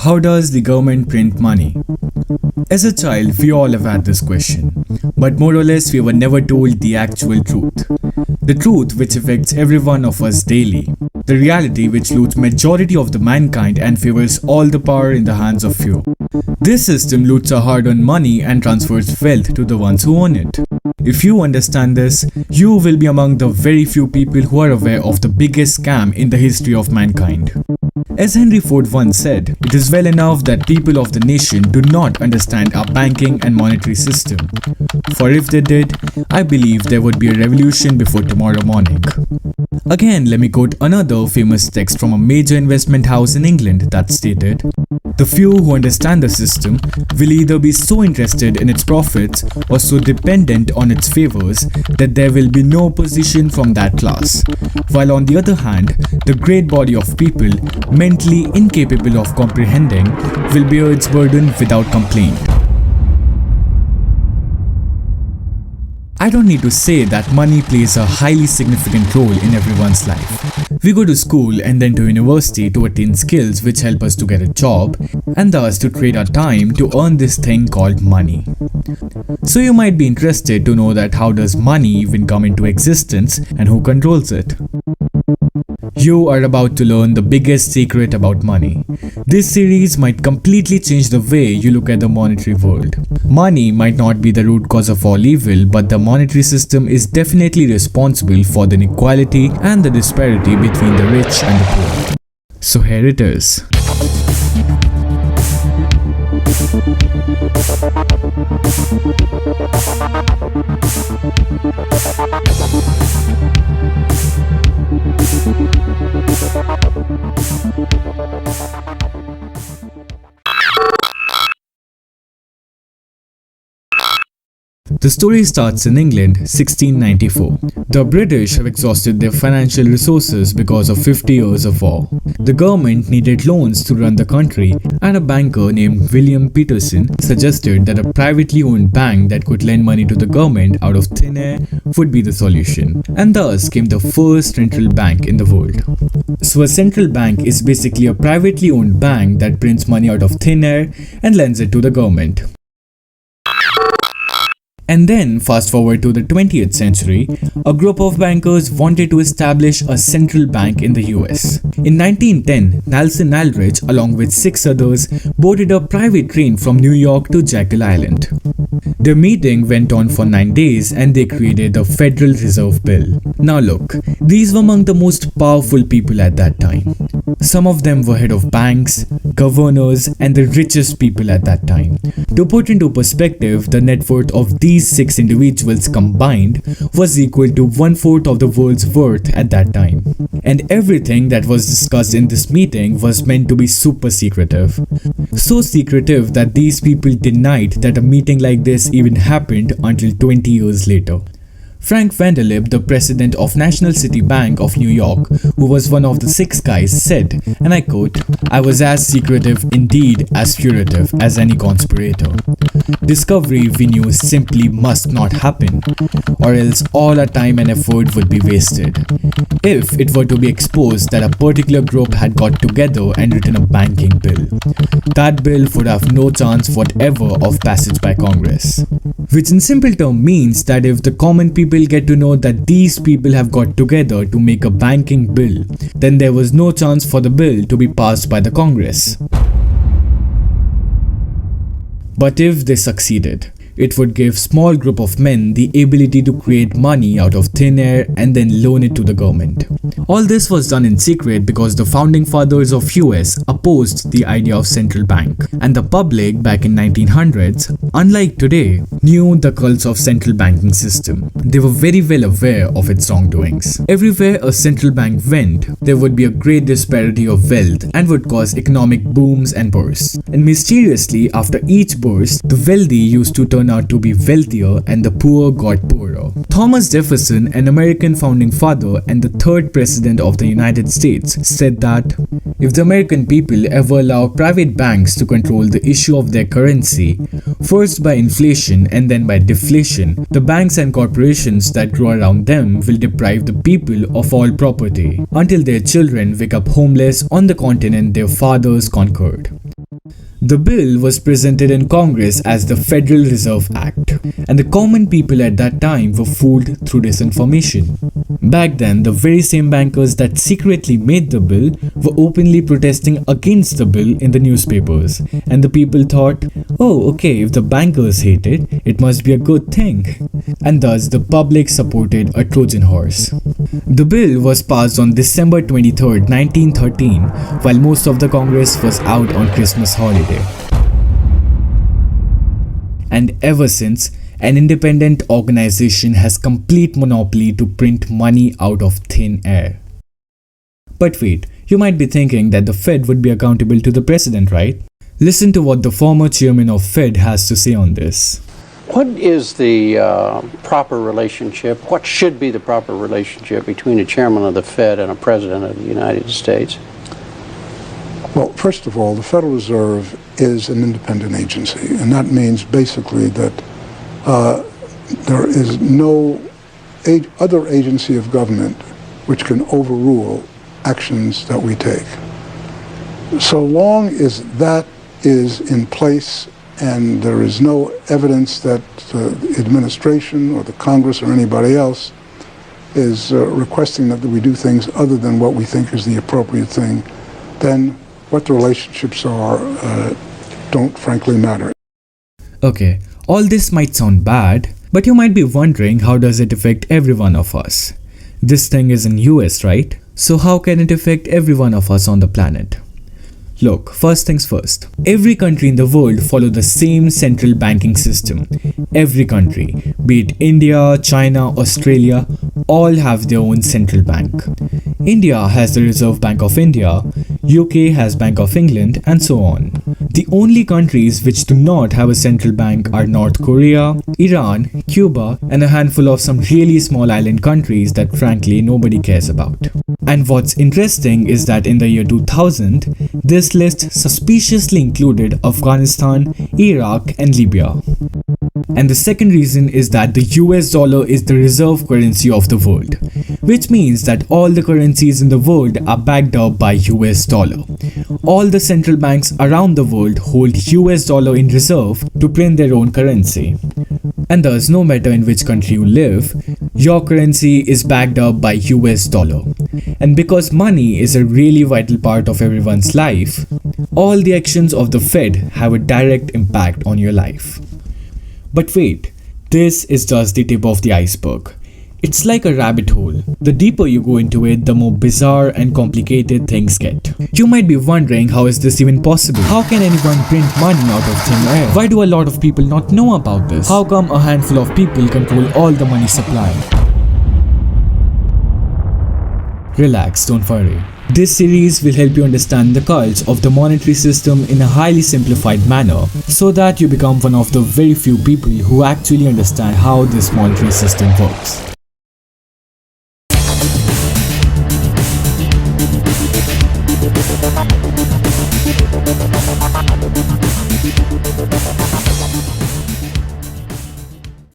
How does the government print money? As a child, we all have had this question, but more or less we were never told the actual truth. The truth which affects every one of us daily. The reality which loots majority of the mankind and favors all the power in the hands of few. This system loots our hard-earned money and transfers wealth to the ones who own it. If you understand this, you will be among the very few people who are aware of the biggest scam in the history of mankind. As Henry Ford once said, it is well enough that people of the nation do not understand our banking and monetary system. For if they did, I believe there would be a revolution before tomorrow morning. Again, let me quote another famous text from a major investment house in England that stated, "The few who understand the system will either be so interested in its profits or so dependent on its favors that there will be no opposition from that class, while on the other hand, the great body of people mentally incapable of comprehending will bear its burden without complaint." I don't need to say that money plays a highly significant role in everyone's life. We go to school and then to university to attain skills which help us to get a job and thus to trade our time to earn this thing called money. So you might be interested to know that how does money even come into existence and who controls it. You are about to learn the biggest secret about money. This series might completely change the way you look at the monetary world. Money might not be the root cause of all evil, but the monetary system is definitely responsible for the inequality and the disparity between the rich and the poor. So here it is. The story starts in England, 1694. The British have exhausted their financial resources because of 50 years of war. The government needed loans to run the country, and a banker named William Peterson suggested that a privately owned bank that could lend money to the government out of thin air would be the solution. And thus came the first central bank in the world. So a central bank is basically a privately owned bank that prints money out of thin air and lends it to the government. And then, fast forward to the 20th century, a group of bankers wanted to establish a central bank in the US. In 1910, Nelson Aldrich, along with 6 others, boarded a private train from New York to Jekyll Island. Their meeting went on for 9 days and they created the Federal Reserve Bill. Now look, these were among the most powerful people at that time. Some of them were head of banks, governors, and the richest people at that time. To put into perspective, the net worth of these 6 individuals combined was equal to 1/4 of the world's worth at that time. And everything that was discussed in this meeting was meant to be super secretive. So secretive that these people denied that a meeting like this even happened until 20 years later. Frank Vanderlip, the president of National City Bank of New York, who was one of the 6 guys, said, and I quote, "I was as secretive, indeed as furtive, as any conspirator. Discovery we knew simply must not happen, or else all our time and effort would be wasted. If it were to be exposed that a particular group had got together and written a banking bill, that bill would have no chance whatever of passage by Congress." Which in simple terms means that if the common people get to know that these people have got together to make a banking bill, then there was no chance for the bill to be passed by the Congress. But if they succeeded, it would give small group of men the ability to create money out of thin air and then loan it to the government. All this was done in secret because the founding fathers of US opposed the idea of central bank, and the public back in 1900s, unlike today, knew the cults of central banking system. They were very well aware of its wrongdoings. Everywhere a central bank went, there would be a great disparity of wealth and would cause economic booms and bursts. And mysteriously, after each burst, the wealthy used to turn out to be wealthier and the poor got poorer. Thomas Jefferson, an American founding father and the 3rd president of the United States, said that if the American people ever allow private banks to control the issue of their currency, first by inflation and then by deflation, the banks and corporations that grow around them will deprive the people of all property until their children wake up homeless on the continent their fathers conquered. The bill was presented in Congress as the Federal Reserve Act, and the common people at that time were fooled through disinformation. Back then, the very same bankers that secretly made the bill were openly protesting against the bill in the newspapers, and the people thought, oh, okay, if the bankers hate it, it must be a good thing. And thus, the public supported a Trojan horse. The bill was passed on December 23, 1913, while most of the Congress was out on Christmas holiday. And ever since, an independent organization has complete monopoly to print money out of thin air. But wait, you might be thinking that the Fed would be accountable to the president, right? Listen to what the former chairman of Fed has to say on this. What is the proper relationship, what should be the proper relationship between a chairman of the Fed and a president of the United States? Well, first of all, the Federal Reserve is an independent agency, and that means basically that there is no other agency of government which can overrule actions that we take. So long as that is in place and there is no evidence that the administration or the Congress or anybody else is requesting that we do things other than what we think is the appropriate thing, then what the relationships are don't frankly matter. Okay, all this might sound bad, but you might be wondering, how does it affect every one of us? This thing is in US, right? So how can it affect every one of us on the planet? Look, first things first. Every country in the world follow the same central banking system. Every country, be it India, China, Australia, all have their own central bank. India has the Reserve Bank of India, UK has Bank of England, and so on. The only countries which do not have a central bank are North Korea, Iran, Cuba, and a handful of some really small island countries that frankly nobody cares about. And what's interesting is that in the year 2000, this list suspiciously included Afghanistan, Iraq, and Libya. And the second reason is that the US dollar is the reserve currency of the world, which means that all the currencies in the world are backed up by US dollar. All the central banks around the world hold US dollar in reserve to print their own currency. And thus, no matter in which country you live, your currency is backed up by US dollar. And because money is a really vital part of everyone's life, all the actions of the Fed have a direct impact on your life. But wait, this is just the tip of the iceberg. It's like a rabbit hole. The deeper you go into it, the more bizarre and complicated things get. You might be wondering, how is this even possible? How can anyone print money out of thin air? Why do a lot of people not know about this? How come a handful of people control all the money supply? Relax, don't worry. This series will help you understand the cults of the monetary system in a highly simplified manner, so that you become one of the very few people who actually understand how this monetary system works.